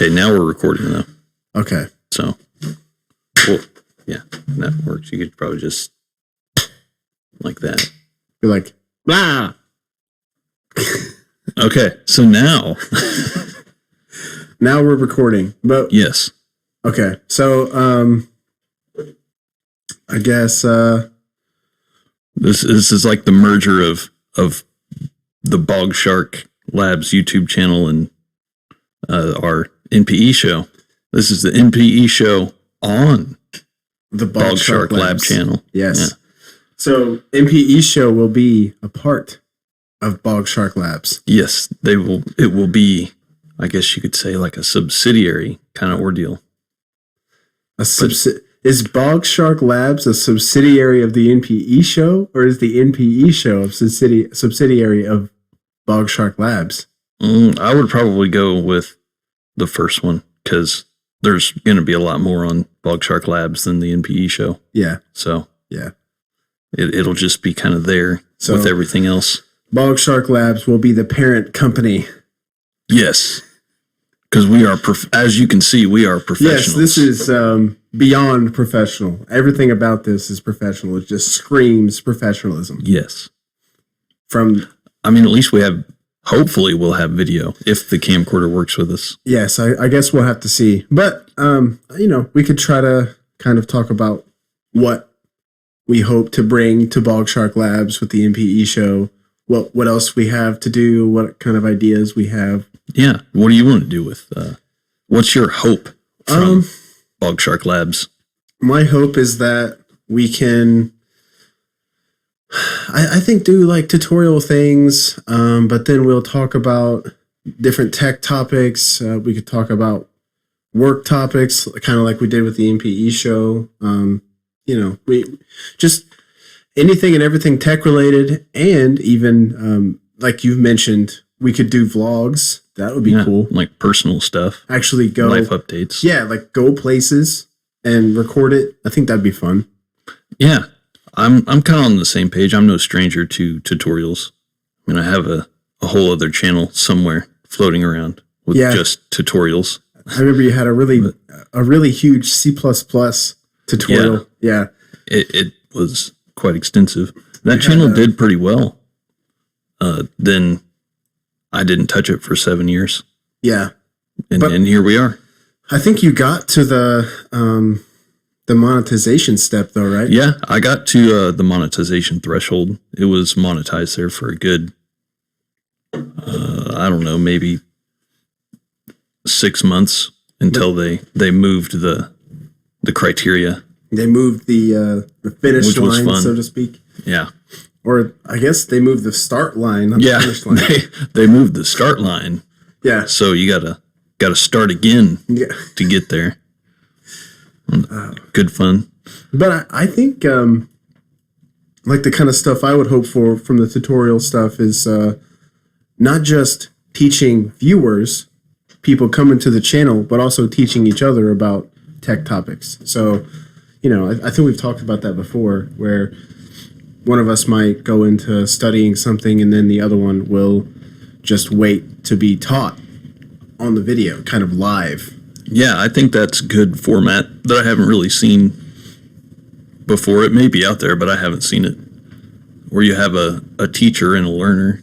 Okay, now we're recording though. Okay. So, well, yeah, that works. You could probably just like that. You're like, blah. Okay, so now. Now we're recording. But yes. Okay, so I guess this is like the merger of the Bog Shark Labs YouTube channel and our NPE show. This is the NPE show on the Bog Shark Lab channel. Yes. Yeah. So NPE show will be a part of Bog Shark Labs. Yes, they will. It will be, I guess you could say, like a subsidiary kind of ordeal. Is Bog Shark Labs a subsidiary of the NPE show, or is the NPE show a subsidiary of Bog Shark Labs? I would probably go with the first one because there's going to be a lot more on Bog Shark Labs than the NPE show. Yeah. So yeah, it'll just be kind of there with everything else. Bog Shark Labs will be the parent company. Yes. Because we are, as you can see, we are professionals. Yes, this is beyond professional. Everything about this is professional. It just screams professionalism. Yes. At least hopefully we'll have video if the camcorder works with us. Yes, I guess we'll have to see. But, we could try to kind of talk about what we hope to bring to Bog Shark Labs with the NPE show. What else we have to do, what kind of ideas we have. Yeah. What do you want to do with, what's your hope from Bog Shark Labs? My hope is that we can, I think, do like tutorial things, but then we'll talk about different tech topics. We could talk about work topics, kind of like we did with the NPE show. We just anything and everything tech related, and even like you've mentioned, we could do vlogs. That would be cool. Like personal stuff. Actually go life updates. Yeah, like go places and record it. I think that'd be fun. Yeah. I'm kind of on the same page. I'm no stranger to tutorials. I mean, I have a whole other channel somewhere floating around with just tutorials. I remember you had a really huge C++ tutorial. Yeah. It was quite extensive. That channel did pretty well. Then I didn't touch it for 7 years. Yeah. And here we are. I think you got to the monetization step though, right? Yeah, I got to the monetization threshold. It was monetized there for a good, I don't know, maybe 6 months until they moved the criteria. They moved the finish line, so to speak. Yeah. Or I guess they moved the start line, not the finish line. They moved the start line. Yeah. So you gotta start again to get there. Good fun. But I think like the kind of stuff I would hope for from the tutorial stuff is not just teaching viewers, people coming to the channel, but also teaching each other about tech topics. So, I think we've talked about that before, where one of us might go into studying something and then the other one will just wait to be taught on the video, kind of live. Yeah, I think that's good format that I haven't really seen before. It may be out there, but I haven't seen it. Where you have a teacher and a learner.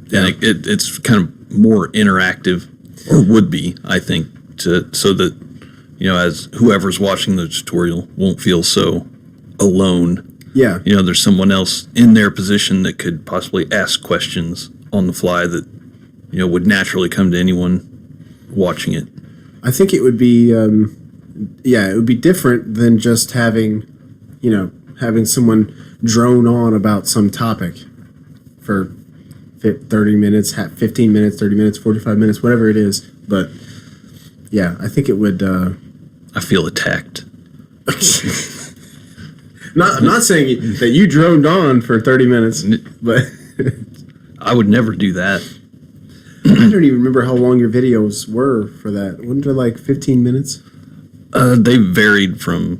Yeah. And it's kind of more interactive, or would be, I think, so that, as whoever's watching the tutorial won't feel so alone. Yeah. There's someone else in their position that could possibly ask questions on the fly that, would naturally come to anyone watching it. I think it would be, it would be different than just having someone drone on about some topic for 30 minutes, 15 minutes, 30 minutes, 45 minutes, whatever it is. But yeah, I think it would. I feel attacked. I'm not saying that you droned on for 30 minutes, but I would never do that. I don't even remember how long your videos were for that. Weren't they like 15 minutes? They varied from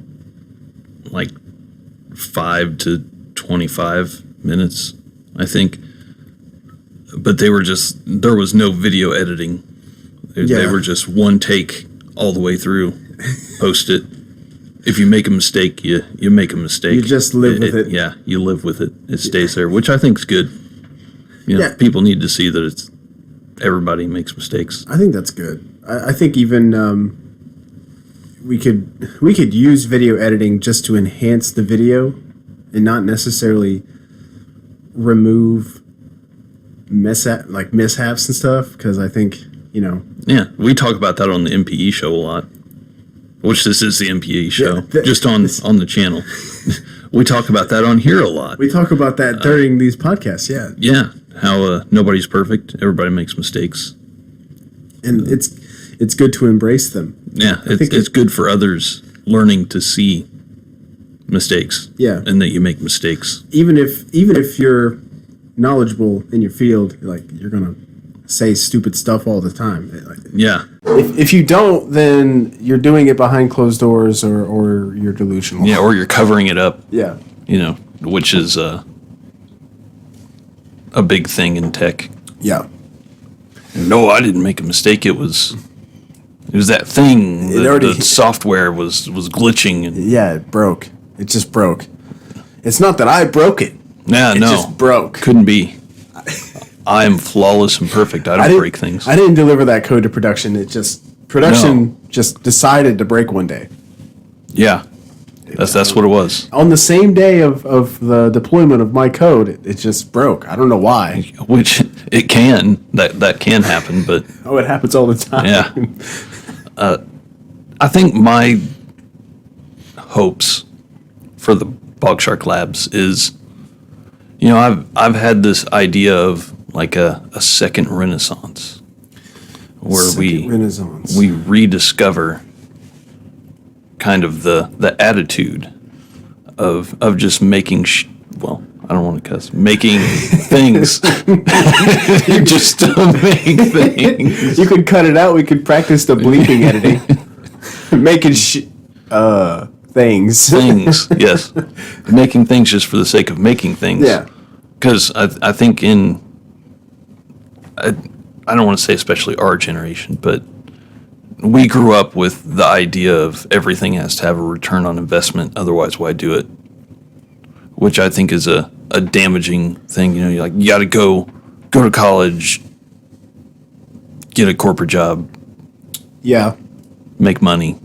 like 5 to 25 minutes, I think. But there was no video editing. They were just one take all the way through. Post it. If you make a mistake, you make a mistake. You just live with it. Yeah, you live with it. It stays there, which I think is good. People need to see that everybody makes mistakes. I think that's good. I think even we could use video editing just to enhance the video and not necessarily remove mishaps and stuff, because I think, Yeah, we talk about that on the MPE show a lot, which this is the MPE show, just on the channel. We talk about that on here a lot. We talk about that during these podcasts, yeah. Yeah, how nobody's perfect. Everybody makes mistakes. And it's good to embrace them. Yeah, it's good for others learning to see mistakes. Yeah. And that you make mistakes. Even if you're knowledgeable in your field, you're going to say stupid stuff all the time. Yeah. If you don't, then you're doing it behind closed doors or you're delusional. Yeah, or you're covering it up. Yeah. Which is a big thing in tech. Yeah. No, I didn't make a mistake. It was that thing. The software was glitching. It broke. It just broke. It's not that I broke it. Yeah, it just broke. Couldn't be. I am flawless and perfect. I don't break things. I didn't deliver that code to production. Production just decided to break one day. Yeah. That's what it was. On the same day of the deployment of my code, it just broke. I don't know why. Which it can. That can happen, but it happens all the time. Yeah. I think my hopes for the Bog Shark Labs is, I've had this idea of like a second renaissance, where we rediscover kind of the attitude of just making I don't want to cuss, making things just to make things. You could cut it out. We could practice the bleeping editing. Making things. Things, yes. Making things just for the sake of making things. Yeah. Because I think I don't want to say especially our generation, but we grew up with the idea of everything has to have a return on investment, otherwise why do it? Which I think is a damaging thing. You got to go to college, get a corporate job. Yeah. Make money,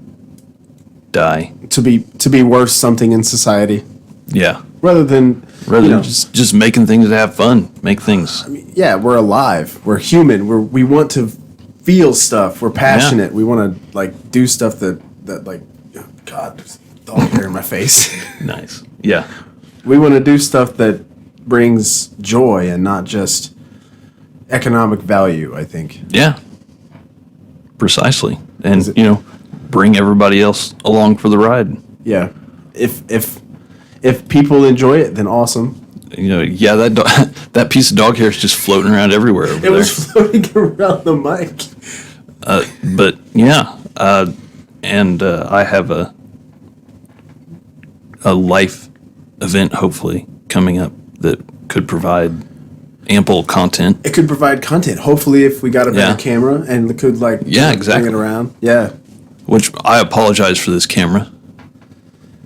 die. To be worth something in society. Yeah. Rather than just making things to have fun. Make things. We're alive. We're human. We want to feel stuff. We're passionate. Yeah. We want to do stuff that oh God, there's dog hair in my face. Nice. Yeah. We want to do stuff that brings joy and not just economic value, I think. Yeah. Precisely. And bring everybody else along for the ride. Yeah. If people enjoy it, then awesome. That piece of dog hair is just floating around everywhere over there. It was floating around the mic. But yeah, and I have a life event hopefully coming up that could provide ample content. It could provide content. Hopefully, if we got a better camera and could exactly bring it around. Yeah. Which I apologize for this camera.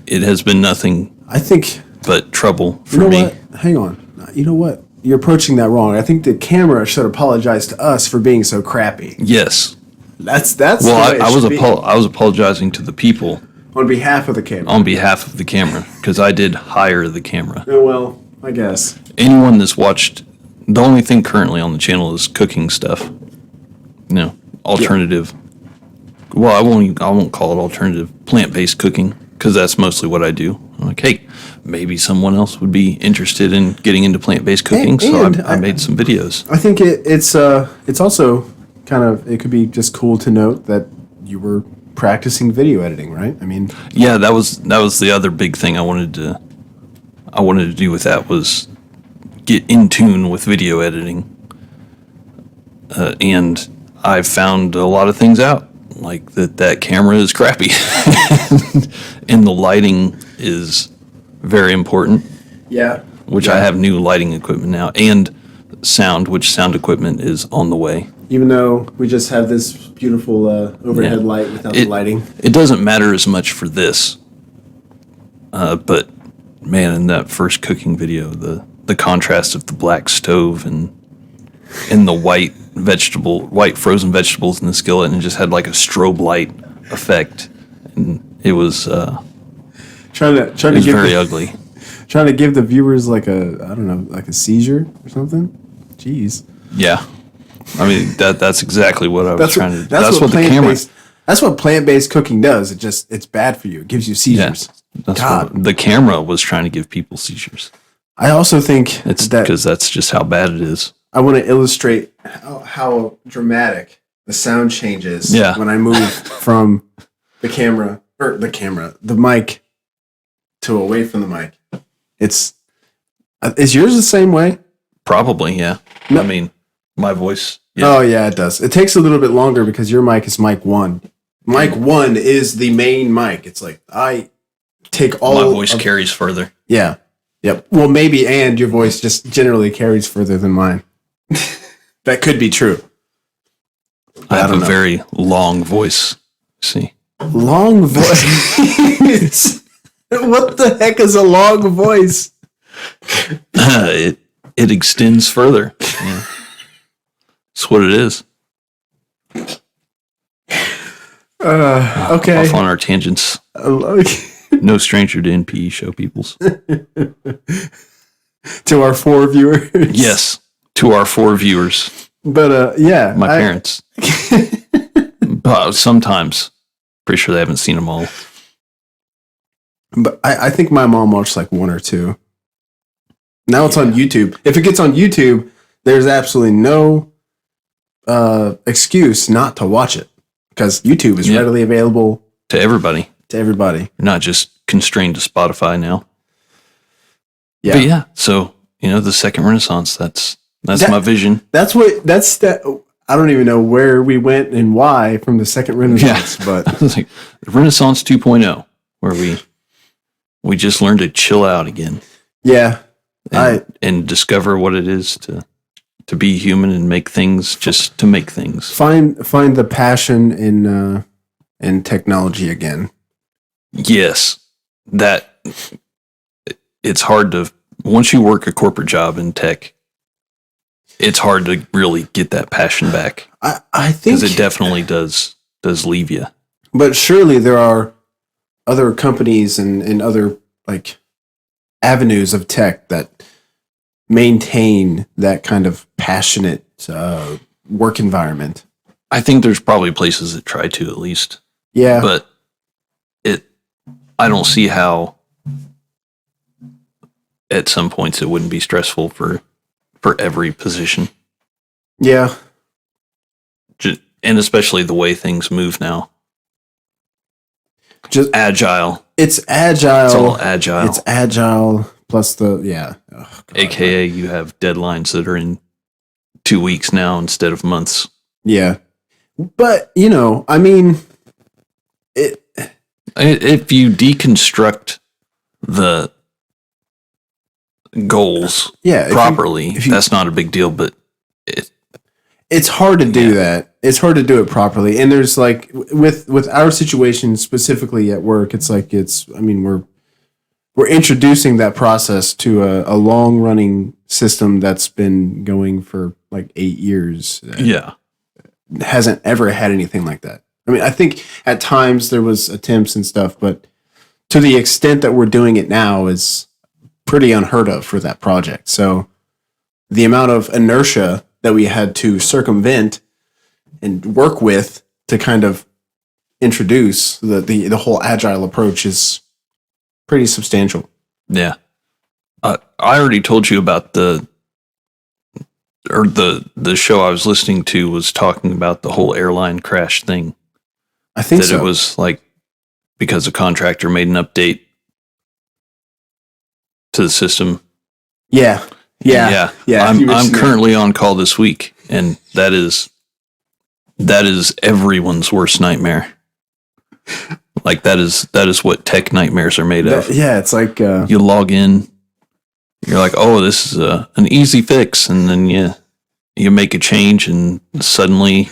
It has been nothing. I think. But trouble for me. What? Hang on. You know what? You're approaching that wrong. I think the camera should apologize to us for being so crappy. Yes. That's. Well, I was apologizing to the people. On behalf of the camera. On behalf of the camera, because I did hire the camera. Oh, well, I guess. Anyone that's watched, the only thing currently on the channel is cooking stuff. Alternative. Yeah. Well, I won't call it alternative. Plant-based cooking, because that's mostly what I do. I'm like, hey, maybe someone else would be interested in getting into plant-based cooking, so I made some videos. I think it's also kind of, it could be just cool to note that you were practicing video editing, right? I mean, yeah, that was the other big thing I wanted to do with that, was get in tune with video editing, and I found a lot of things out, like that camera is crappy, and the lighting is very important. Yeah. Which I have new lighting equipment now, and sound equipment is on the way. even though we just have this beautiful overhead light without the lighting. It doesn't matter as much for this. But man, in that first cooking video, the contrast of the black stove and the white frozen vegetables in the skillet, and it just had like a strobe light effect, and it was trying to give very ugly. Trying to give the viewers like a seizure or something. Jeez. Yeah, I mean that's exactly what I was trying to. That's what the camera. That's what plant-based cooking does. It's bad for you. It gives you seizures. Yeah, that's what the camera was trying to give people seizures. I also think it's because that's just how bad it is. I want to illustrate how dramatic the sound changes when I move from the mic to away from the mic. Is yours the same way? Probably, yeah. No. I mean, my voice. Yeah. Oh, yeah, it does. It takes a little bit longer because your mic is mic 1. Mic 1 is the main mic. It's like I take all. My voice carries further. Yeah. Yep. Well, maybe, and your voice just generally carries further than mine. That could be true. I have a very long voice. See? Long voice? What the heck is a long voice? It extends further. Yeah. That's what it is. Okay. Off on our tangents. No stranger to NPE show peoples. To our 4 viewers. Yes, to our 4 viewers. But yeah, my parents. But sometimes, pretty sure they haven't seen them all. But I think my mom watched like 1 or 2. Now it's on YouTube. If it gets on YouTube, there's absolutely no excuse not to watch it because YouTube is readily available to everybody. You're not just constrained to Spotify now. Yeah. But yeah, so the second Renaissance. That's my vision. That's that. I don't even know where we went and why from the second Renaissance, but I was like Renaissance 2.0, where we just learned to chill out again. Yeah. And discover what it is to be human and make things just to make things. Find the passion in technology again. Yes. That it's hard to once you work a corporate job in tech, it's hard to really get that passion back. I think because it definitely does leave you. But surely there are other companies and other like avenues of tech that maintain that kind of passionate work environment. I think there's probably places that try to at least. Yeah. But I don't see how at some points it wouldn't be stressful for every position. Yeah. And especially the way things move now. Just agile. It's agile. It's all agile. It's agile plus the Oh, AKA you have deadlines that are in 2 weeks now instead of months. Yeah. But, I mean, if you deconstruct the goals properly, that's not a big deal, but it's hard to do that. It's hard to do it properly. And there's like with our situation specifically at work, it's like we're introducing that process to a long running system that's been going for like 8 years. Yeah. Hasn't ever had anything like that. I mean, I think at times there was attempts and stuff, but to the extent that we're doing it now is pretty unheard of for that project. So the amount of inertia that we had to circumvent and work with to kind of introduce the whole agile approach is pretty substantial. Yeah. I already told you about the show I was listening to was talking about the whole airline crash thing. I think so. It was like because a contractor made an update to the system. Yeah. I'm currently on call this week, and that is everyone's worst nightmare. Like that is what tech nightmares are made of. Yeah, it's like you log in, you're like, oh, this is an easy fix, and then you you make a change and suddenly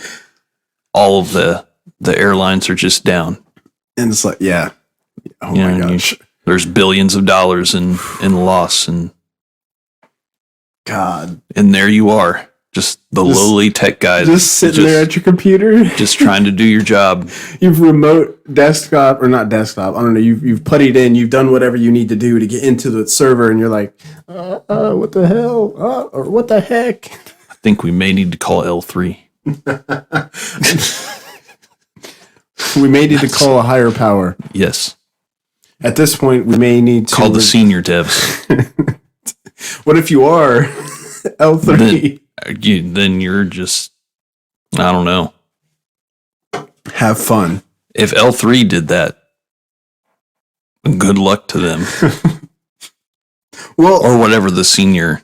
all of the airlines are just down. And it's like, yeah. Oh You my know, gosh. There's billions of dollars in loss, and God. there you are, just the lowly tech guy, Just sitting there at your computer, just trying to do your job. You've remote desktop, or not desktop, I don't know, you've puttied in, you've done whatever you need to do to get into the server, and you're like, what the hell? Or what the heck? I think we may need to call L3. We may need to call a higher power. Yes. At this point, we may need to call the senior devs. What if you are L3? Then you're just, I don't know. Have fun. If L3 did that, good luck to them. Well, or whatever the senior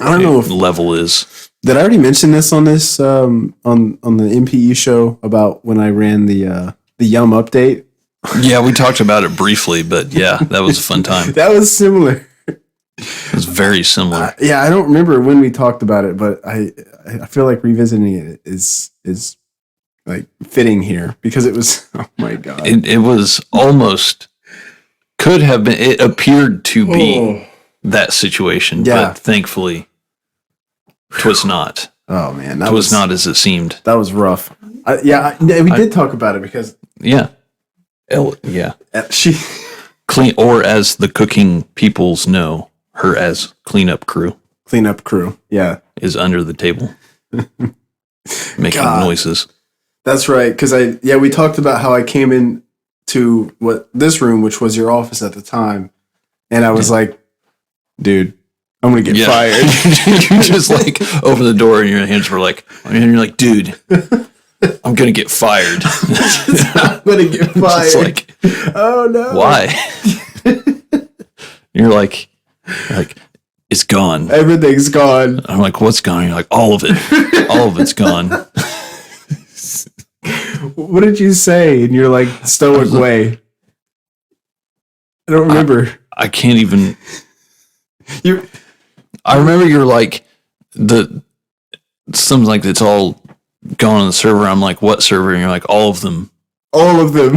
I don't know if level is. Did I already mention this on this on the MPE show about when I ran the Yum update? Yeah, we talked about it briefly, but yeah, that was a fun time. That was similar. It was very similar. Yeah, I don't remember when we talked about it, but I feel like revisiting it is like fitting here because it was, oh my God. It was almost, could have been, it appeared to be that situation, but thankfully it was not. Oh man, it was not as it seemed. That was rough. We did talk about it because she clean, or as the cooking peoples know her as cleanup crew. Cleanup crew, yeah, is under the table making noises. That's right, because we talked about how I came in to this room, which was your office at the time, and I was like, dude, I'm gonna get fired. You just like open the door and your hands were like, and you're like, dude, I'm gonna get fired. I'm gonna get fired. Like, oh no, why? You're like, it's gone. Everything's gone. I'm like, what's gone? You're like, all of it. All of it's gone. What did you say in your like stoic way? I don't remember. I can't even. I remember you're like something like it's all gone on the server. I'm like, what server? And you're like, all of them. All of them.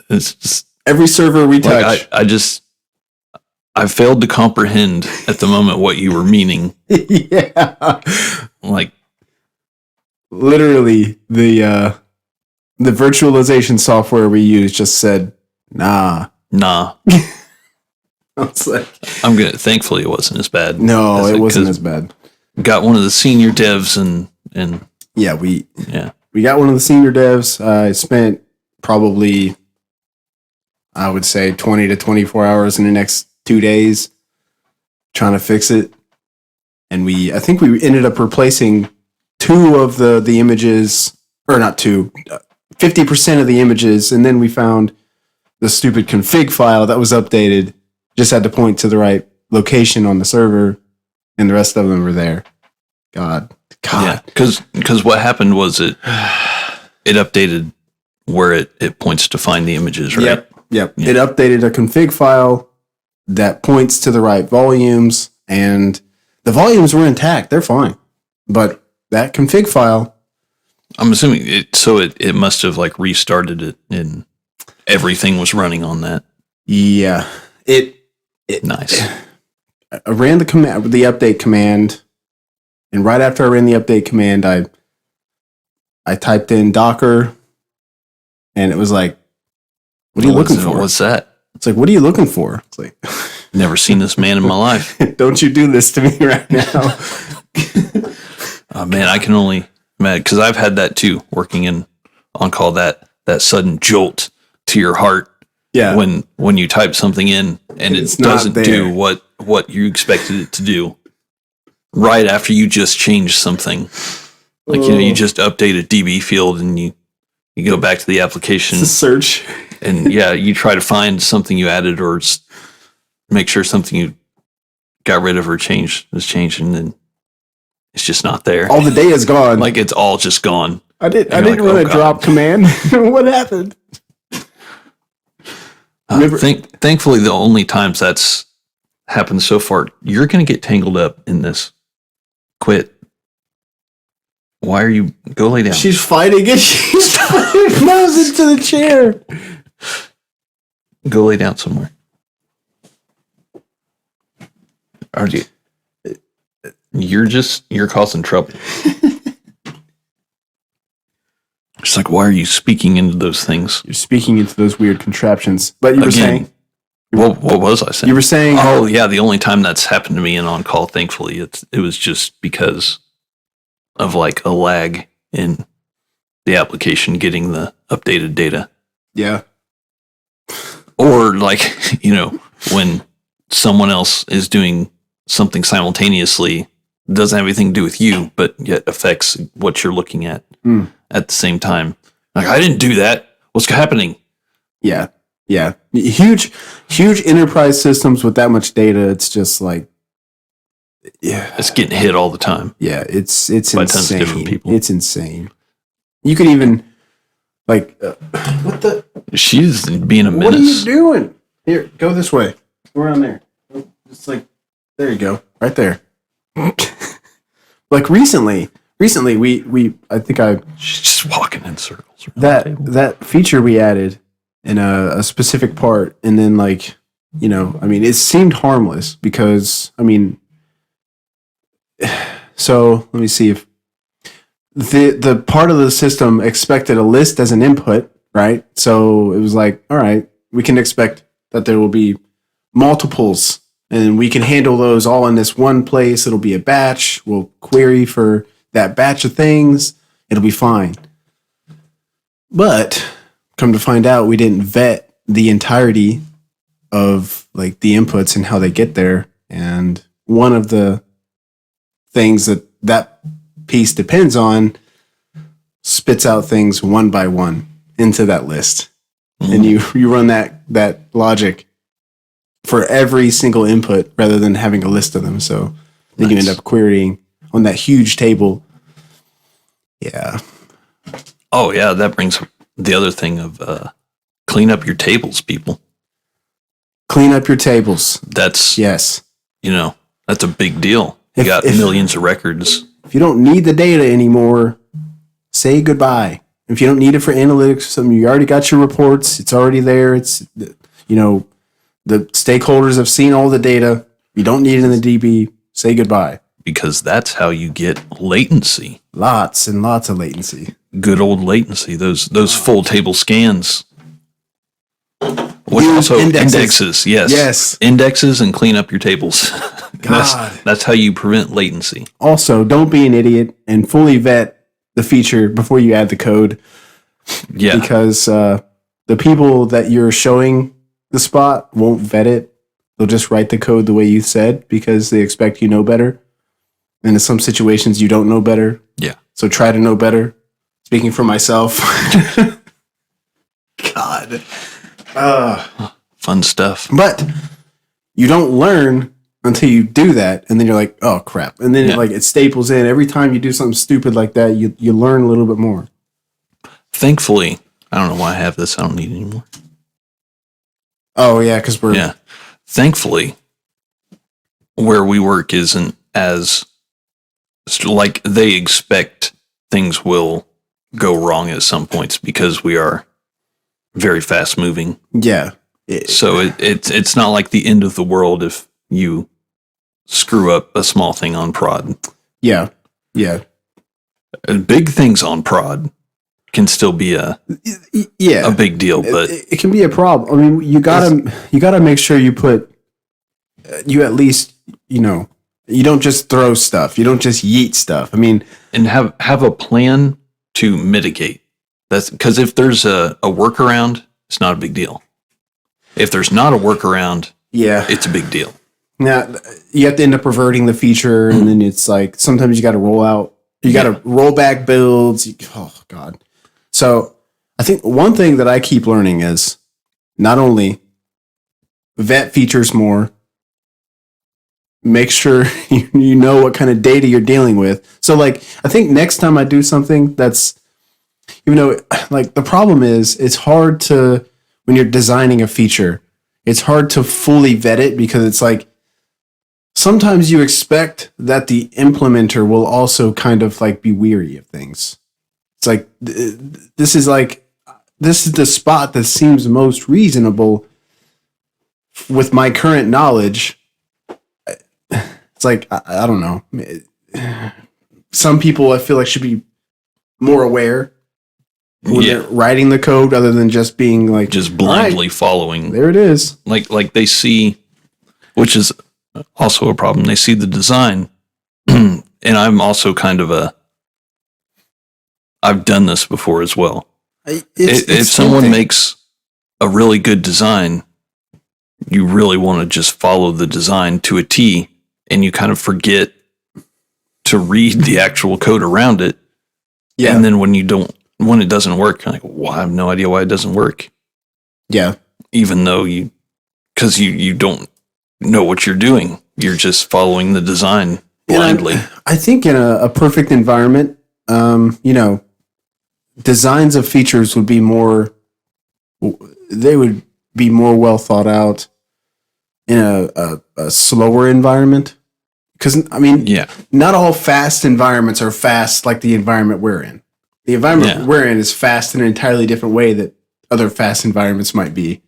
It's just every server we touch. I failed to comprehend at the moment what you were meaning. Yeah. Like literally the virtualization software we use just said, nah. I was like, thankfully it wasn't as bad. No, it wasn't as bad. Got one of the senior devs and we got one of the senior devs. I spent probably, I would say 20 to 24 hours in the next 2 days trying to fix it. And I think we ended up replacing 2 of the images, or not 2, 50% of the images. And then we found the stupid config file that was updated, just had to point to the right location on the server, and the rest of them were there. God. Yeah, because what happened was it updated where it points to find the images, right? Yep. Yeah. It updated a config file that points to the right volumes, and the volumes were intact. They're fine. But that config file, I'm assuming it must have like restarted it and everything was running on that. Yeah. Nice. I ran the update command, and right after I ran the update command, I typed in Docker, and it was like, what are you looking for? What's that? It's like, what are you looking for? It's like, never seen this man in my life. Don't you do this to me right now. Oh man, I can only imagine, because I've had that too, working in on-call, that sudden jolt to your heart. Yeah. When you type something in and it doesn't do what you expected it to do right after you just changed something. Like, you just update a DB field and you go back to the application. It's a search. And you try to find something you added or make sure something you got rid of or changed is changed, and then it's just not there. All the data is gone. Like, it's all just gone. I didn't run a drop command. What happened? Thankfully, the only times that's happened so far, you're going to get tangled up in this. Quit. Why are you? Go lay down. She's fighting it. She's fighting nose into the chair. Go lay down somewhere. Are you? You're causing trouble. It's like, why are you speaking into those things? You're speaking into those weird contraptions. But you were saying. What was I saying? You were saying. Oh yeah, the only time that's happened to me in on call, thankfully, it was just because of like a lag in the application getting the updated data. Yeah. Or like, when someone else is doing something simultaneously, doesn't have anything to do with you, but yet affects what you're looking at at the same time. Like, I didn't do that. What's happening? Yeah. Yeah. Huge enterprise systems with that much data. It's just like, yeah, it's getting hit all the time. Yeah. It's by insane. tons of different people. It's insane. You could even like, what the? She's being a menace. What are you doing? Here, go this way. Around there. It's like, there you go. Right there. Like recently I think she's just walking in circles. That feature we added in a specific part, and then like, it seemed harmless because, so let me see if the part of the system expected a list as an input, right? So it was like, all right, we can expect that there will be multiples, and we can handle those all in this one place. It'll be a batch. We'll query for that batch of things. It'll be fine. But come to find out, we didn't vet the entirety of like the inputs and how they get there. And one of the things that piece depends on spits out things one by one into that list. And you run that logic for every single input rather than having a list of them. So then you end up querying on that huge table. Yeah. Oh yeah, that brings up the other thing of clean up your tables, people. Clean up your tables. That's yes. That's a big deal. You got millions of records. If you don't need the data anymore, say goodbye. If you don't need it for analytics, you already got your reports. It's already there. It's, the stakeholders have seen all the data. You don't need it in the DB. Say goodbye. Because that's how you get latency. Lots and lots of latency. Good old latency. Those full table scans. Also indexes. Yes. Indexes and clean up your tables. That's how you prevent latency. Also, don't be an idiot and fully vet the feature before you add the code. Yeah. Because the people that you're showing the spot won't vet it. They'll just write the code the way you said because they expect you know better. And in some situations, you don't know better. Yeah. So try to know better. Speaking for myself. God. Fun stuff. But you don't learn until you do that. And then you're like, oh, crap. And then it staples in. Every time you do something stupid like that, you learn a little bit more. Thankfully, I don't know why I have this. I don't need it anymore. Oh, yeah, because we're... Yeah. Thankfully, where we work isn't as... like they expect things will go wrong at some points because we are very fast moving. Yeah. So it's not like the end of the world if you screw up a small thing on prod. Yeah. Yeah. Big things on prod can still be a big deal, but it can be a problem. I mean, you gotta make sure you put you at least you don't just throw stuff. You don't just yeet stuff. I mean, and have a plan to mitigate. That's because if there's a workaround, it's not a big deal. If there's not a workaround, it's a big deal. Now you have to end up reverting the feature, and then it's like sometimes you got to roll out. You got to roll back builds. Oh God. So I think one thing that I keep learning is not only vet features more. Make sure you know what kind of data you're dealing with. So like, I think next time I do something that's, like the problem is it's hard to, when you're designing a feature, it's hard to fully vet it because it's like sometimes you expect that the implementer will also kind of like be weary of things. It's like this is the spot that seems most reasonable with my current knowledge. It's like I don't know. Some people I feel like should be more aware when they're writing the code rather than just being like just blindly following. There it is. Like they see, which is also a problem. They see the design, and I'm also kind of I've done this before as well. If someone makes a really good design, you really want to just follow the design to a T, and you kind of forget to read the actual code around it. Yeah. And then when it doesn't work, you're like, well, I have no idea why it doesn't work. Yeah. Even though because you don't know what you're doing. You're just following the design blindly. I think in a perfect environment, designs of features would be more well thought out in a slower environment. Because, not all fast environments are fast like the environment we're in. The environment we're in is fast in an entirely different way that other fast environments might be.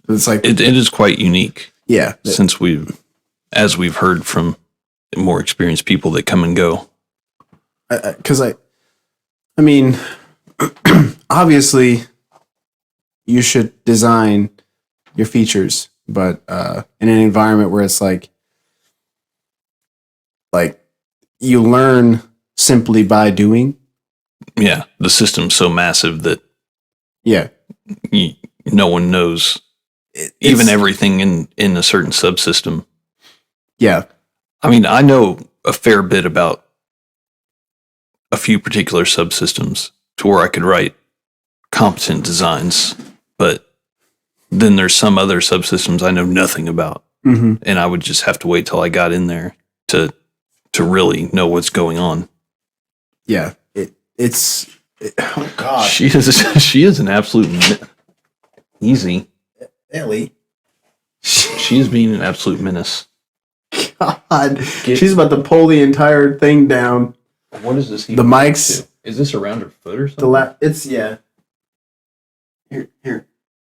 It's like it is quite unique. Yeah. Since as we've heard from more experienced people that come and go. Because obviously you should design your features, but in an environment where it's like you learn simply by doing. Yeah, the system's so massive that no one knows even everything in a certain subsystem. Yeah. I know a fair bit about a few particular subsystems to where I could write competent designs, but then there's some other subsystems I know nothing about. Mm-hmm. And I would just have to wait till I got in there to really know what's going on. Yeah. Oh God. She is an absolute easy. Ellie. She is being an absolute menace. God. She's about to pull the entire thing down. What is this? The mics. Is this around her foot or something? It's Here.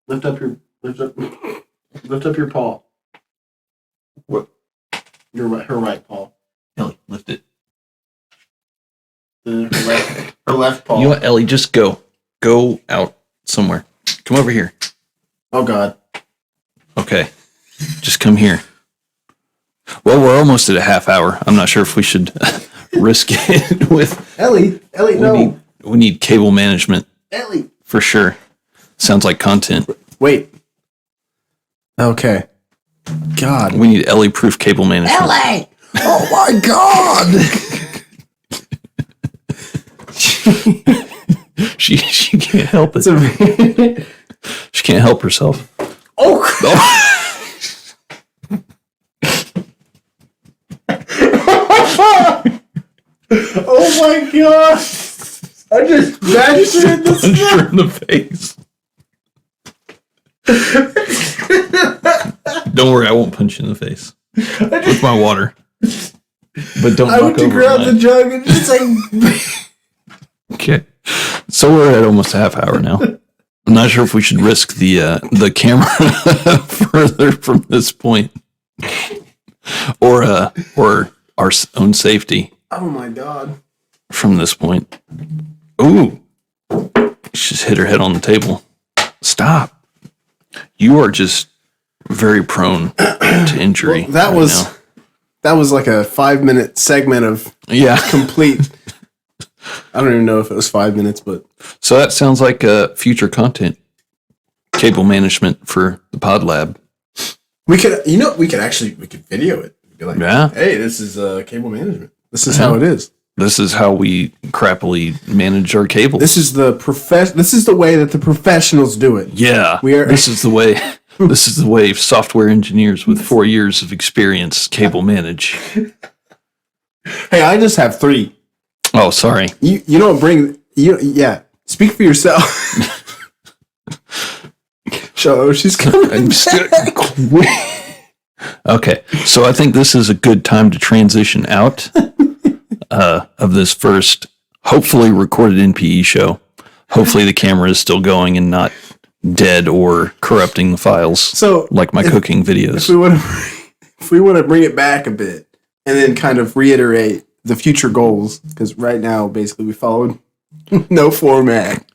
Lift up your paw. What? Her right paw. Ellie, lift it. Her left paw. You know what, Ellie? Just go. Go out somewhere. Come over here. Oh, God. Okay. Just come here. Well, we're almost at a half hour. I'm not sure if we should risk it with... Ellie, no. We need cable management. Ellie. For sure. Sounds like content. Wait. Okay. God. We need Ellie-proof cable management. Ellie! Oh, my God! She can't help it. She can't help herself. Oh! Oh my God! I just bashed her in the face. Don't worry, I won't punch you in the face with my water. But don't. I went to grab the jug and just like. Okay, so we're at almost a half hour now. I'm not sure if we should risk the camera further from this point, or our own safety. Oh my God! From this point, ooh, she just hit her head on the table. Stop! You are just very prone to injury. Well, that was like a 5-minute segment of complete. I don't even know if it was 5 minutes, but so that sounds like future content, cable management for the Pod Lab. We could video it. Be like, hey, this is cable management. This is how it is. This is how we crappily manage our cables. This is the This is the way that the professionals do it. Yeah, This is the way. This is the way software engineers with 4 years of experience cable manage. Hey, I just have 3. Oh, sorry. You don't bring you. Yeah, speak for yourself. She's coming. Okay, so I think this is a good time to transition out of this first, hopefully recorded NPE show. Hopefully the camera is still going and not dead or corrupting the files. So like my cooking videos. If we want to bring it back a bit and then kind of reiterate the future goals, because right now basically we followed no format.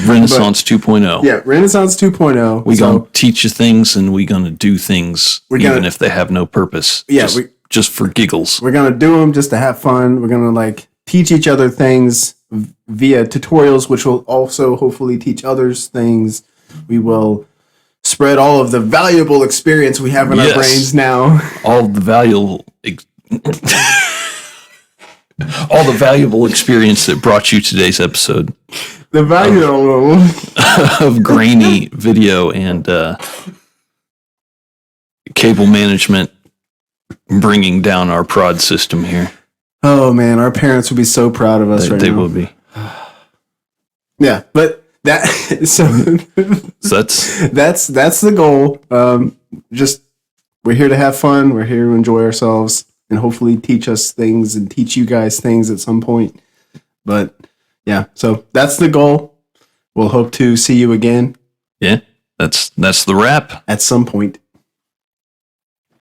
Renaissance 2.0. Yeah, Renaissance 2.0. We're going to teach you things and we're going to do things even if they have no purpose. Yeah, just for giggles. We're going to do them just to have fun. We're going to like teach each other things via tutorials, which will also hopefully teach others things. We will spread all of the valuable experience we have in our brains now. All the valuable experience that brought you today's episode. The value of grainy video and cable management bringing down our prod system here. Oh man, our parents would be so proud of us right now. They will be. Yeah, but that's the goal. Just we're here to have fun. We're here to enjoy ourselves and hopefully teach us things and teach you guys things at some point. But yeah, so that's the goal. We'll hope to see you again. Yeah, that's the wrap. At some point.